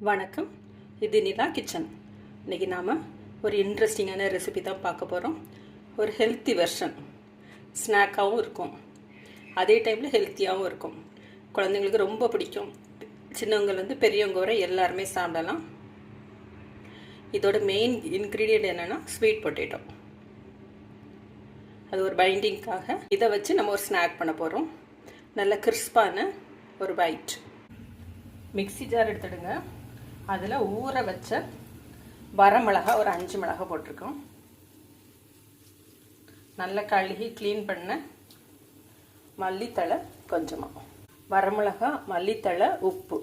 வணக்கம். இது நிலா கிச்சன். இன்றைக்கி நாம் ஒரு இன்ட்ரெஸ்டிங்கான ரெசிபி தான் பார்க்க போகிறோம். ஒரு ஹெல்த்தி வெர்ஷன். ஸ்நாக்காகவும் இருக்கும், அதே டைமில் ஹெல்த்தியாகவும் இருக்கும். குழந்தைங்களுக்கு ரொம்ப பிடிக்கும். சின்னவங்கலேருந்து பெரியவங்க வரை எல்லாருமே சாப்பிடலாம். இதோட மெயின் இன்க்ரீடியன்ட் என்னென்னா ஸ்வீட் பொட்டேட்டோ. அது ஒரு பைண்டிங்காக இதை வச்சு நம்ம ஒரு ஸ்நாக் பண்ண போகிறோம். நல்ல கிறிஸ்பான ஒரு பைட். Mixie jar எடுத்துடுங்க. அதில் ஊற வச்ச வரமிளகா ஒரு 5 மிளகா போட்டிருக்கோம். நல்லா கழுகி க்ளீன் பண்ண மல்லித்தழை கொஞ்சமாக, வரமிளகா, மல்லித்தழை, உப்பு.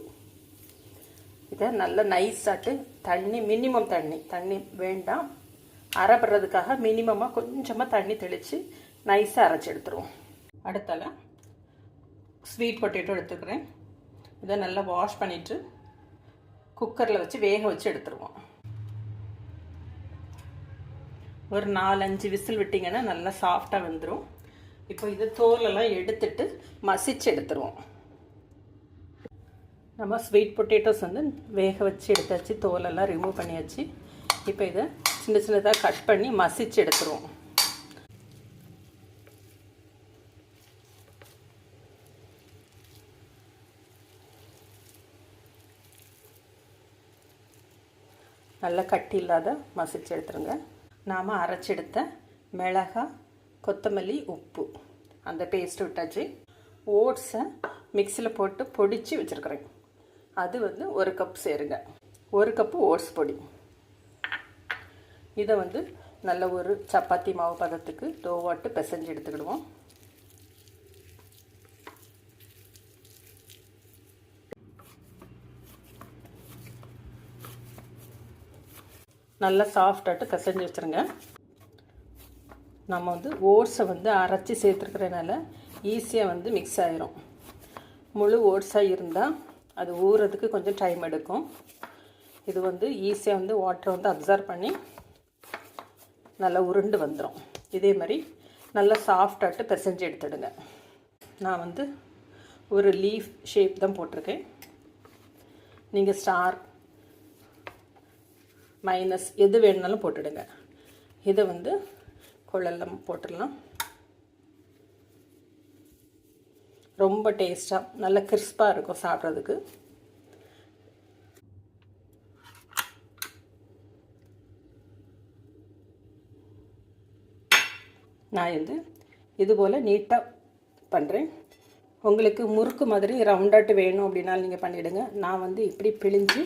இதை நல்லா நைஸாட்டு தண்ணி, மினிமம் தண்ணி வேண்டாம், அரைப்படுறதுக்காக மினிமமாக கொஞ்சமாக தண்ணி தெளித்து நைஸாக அரைச்சி எடுத்துருவோம். அடுத்தால ஸ்வீட் பொட்டேட்டோ எடுத்துக்கிறேன். இதை நல்லா வாஷ் பண்ணிவிட்டு குக்கரில் வச்சு வேக வச்சு எடுத்துருவோம். ஒரு 4-5 விசில் விட்டிங்கன்னா நல்லா சாஃப்டாக வந்துடும். இப்போ இதை தோலெல்லாம் எடுத்துட்டு மசிச்சு எடுத்துருவோம். நம்ம ஸ்வீட் பொட்டேட்டோஸ் வந்து வேக வச்சு எடுத்தாச்சு, தோலெல்லாம் ரிமூவ் பண்ணியாச்சு. இப்போ இதை சின்ன சின்னதாக கட் பண்ணி மசிச்சு எடுத்துருவோம். நல்லா கட்டி இல்லாத மசிச்சு எடுத்துருங்க. நாம் அரைச்செடுத்த மிளகாய், கொத்தமல்லி, உப்பு அந்த பேஸ்ட்டு விட்டாச்சு. ஓட்ஸை மிக்சியில் போட்டு பொடிச்சு வச்சுருக்குறேன். அது வந்து 1 கப் சேருங்க. 1 கப்பு ஓட்ஸ் பொடி. இதை வந்து நல்ல ஒரு சப்பாத்தி மாவு பதத்துக்கு டோவாட்டு பிசைஞ்சு எடுத்துக்கிடுவோம். நல்லா சாஃப்டாட்டு பிசைஞ்சு வச்சுருங்க. நம்ம வந்து ஓட்ஸை வந்து அரைச்சி சேர்த்துருக்கிறனால ஈஸியாக வந்து மிக்ஸ் ஆகிரும். முழு ஓட்ஸாக இருந்தால் அது ஊறுறதுக்கு கொஞ்சம் டைம் எடுக்கும். இது வந்து ஈஸியாக வந்து வாட்டரை வந்து அப்சர்வ் பண்ணி நல்லா உருண்டு வந்துடும். இதே மாதிரி நல்லா சாஃப்டாட்டு பிசைஞ்சு எடுத்துடுங்க. நான் வந்து ஒரு லீஃப் ஷேப் தான் போட்டிருக்கேன். நீங்கள் ஸ்டார், மைனஸ் எது வேணுனாலும் போட்டுடுங்க. இதை வந்து குழல்லாம் போட்டுடலாம். ரொம்ப டேஸ்ட்டாக நல்ல கிறிஸ்பாக இருக்கும் சாப்பிட்றதுக்கு. நான் வந்து இது போல் நீட்டாக பண்ணுறேன். உங்களுக்கு முறுக்கு மாதிரி ரவுண்டாட்டு வேணும் அப்படின்னாலும் நீங்கள் பண்ணிவிடுங்க. நான் வந்து இப்படி பிழிஞ்சு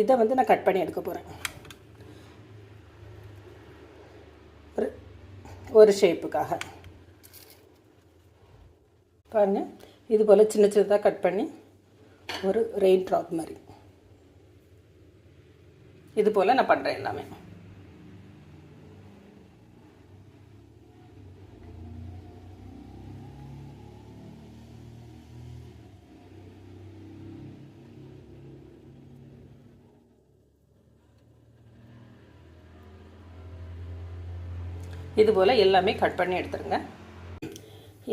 இதை வந்து நான் கட் பண்ணி எடுக்க போகிறேன். ஒரு ஷேப்புக்காக பாருங்கள். இது போல் சின்ன சின்னதாக கட் பண்ணி ஒரு ரெயின் ட்ராப் மாதிரி இது போல் நான் பண்ணுறேன் எல்லாமே. இது போல் எல்லாமே கட் பண்ணி எடுத்துருங்க.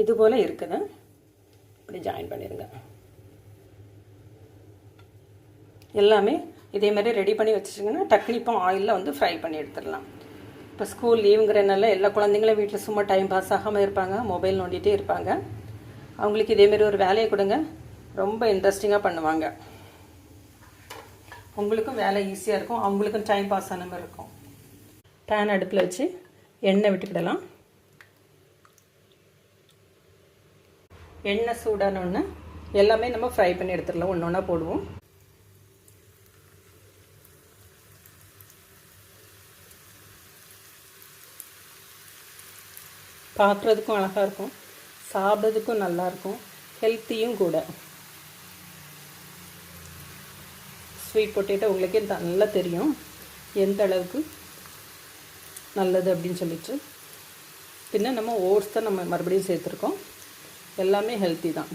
இது போல் இருக்குது, இப்படி ஜாயின் பண்ணிடுங்க. எல்லாமே இதே மாதிரி ரெடி பண்ணி வச்சுட்டிங்கன்னா டக்குனு இப்போ ஆயிலில் வந்து ஃப்ரை பண்ணி எடுத்துடலாம். இப்போ ஸ்கூல் லீவுங்கிறனால எல்லா குழந்தைங்களும் வீட்டில் சும்மா டைம் பாஸ் ஆகாமல் இருப்பாங்க, மொபைல் நோண்டிகிட்டே இருப்பாங்க. அவங்களுக்கு இதேமாரி ஒரு வேலையை கொடுங்க, ரொம்ப இன்ட்ரெஸ்டிங்காக பண்ணுவாங்க. உங்களுக்கும் வேலை ஈஸியாக இருக்கும், அவங்களுக்கும் டைம் பாஸ் ஆன மாதிரி இருக்கும். பேன் அடுப்பில் வச்சு எண்ணெய் விட்டுக்கிடலாம். எண்ணெய் சூடானோன்னு எல்லாமே நம்ம ஃப்ரை பண்ணி எடுத்துடலாம். ஒன்று ஒன்றா போடுவோம். பார்க்குறதுக்கும் அழகாக இருக்கும், சாப்பிட்றதுக்கும் நல்லாயிருக்கும், ஹெல்த்தியும் கூட. ஸ்வீட் பொட்டேட்டோ உங்களுக்கே நல்லா தெரியும் எந்த அளவுக்கு நல்லது அப்படின்னு சொல்லிட்டு. பின்ன நம்ம ஓட்ஸ் தான் நம்ம மறுபடியும் சேர்த்துருக்கோம். எல்லாமே ஹெல்த்தி தான்.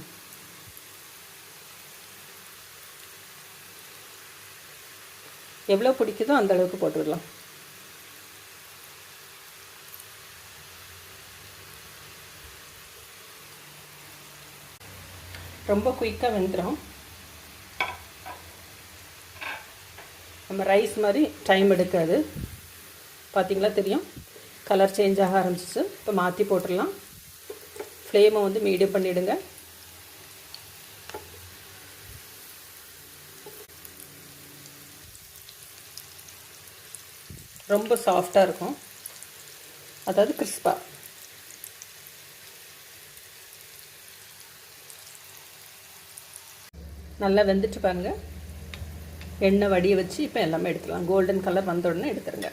எவ்வளோ பிடிக்குதோ அந்த அளவுக்கு போட்டுடலாம். ரொம்ப குயிக்காக வெந்துடும். நம்ம ரைஸ் மாதிரி டைம் எடுக்காது. பார்த்திங்களா தெரியும், கலர் சேஞ்ச் ஆக ஆரம்பிச்சிச்சு. இப்போ மாற்றி போட்டுடலாம். ஃப்ளேமை வந்து மீடியம் பண்ணிவிடுங்க. ரொம்ப சாஃப்டாக இருக்கும், அதாவது கிறிஸ்பாக. நல்லா வெந்துட்டு பாருங்கள். எண்ணெய் வடிய வச்சு இப்போ எல்லாமே எடுத்துடலாம். கோல்டன் கலர் வந்த உடனே எடுத்துருங்க.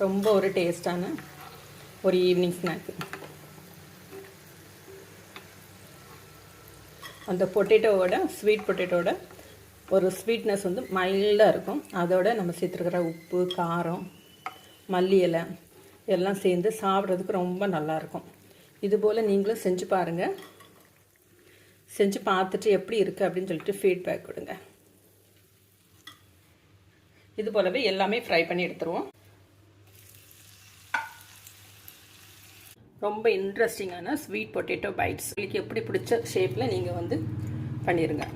ரொம்ப ஒரு டேஸ்டான ஒரு ஈவினிங் ஸ்நாக்கு. அந்த பொட்டேட்டோவோட, ஸ்வீட் பொட்டேட்டோட ஒரு ஸ்வீட்னஸ் வந்து மைல்டாக இருக்கும். அதோட நம்ம சேர்த்துருக்கிற உப்பு, காரம், மல்லி இலை எல்லாம் சேர்ந்து சாப்பிட்றதுக்கு ரொம்ப நல்லாயிருக்கும். இதுபோல் நீங்களும் செஞ்சு பாருங்கள். செஞ்சு பார்த்துட்டு எப்படி இருக்குது அப்படின்னு சொல்லிட்டு ஃபீட்பேக் கொடுங்க. இது போலவே எல்லாமே ஃப்ரை பண்ணி எடுத்துருவோம். ரொம்ப இன்ட்ரெஸ்டிங்கான ஸ்வீட் பொட்டேட்டோ பைட்ஸ் உங்களுக்கு எப்படி பிடிச்ச ஷேப்பில் நீங்கள் வந்து பண்ணிடுங்க.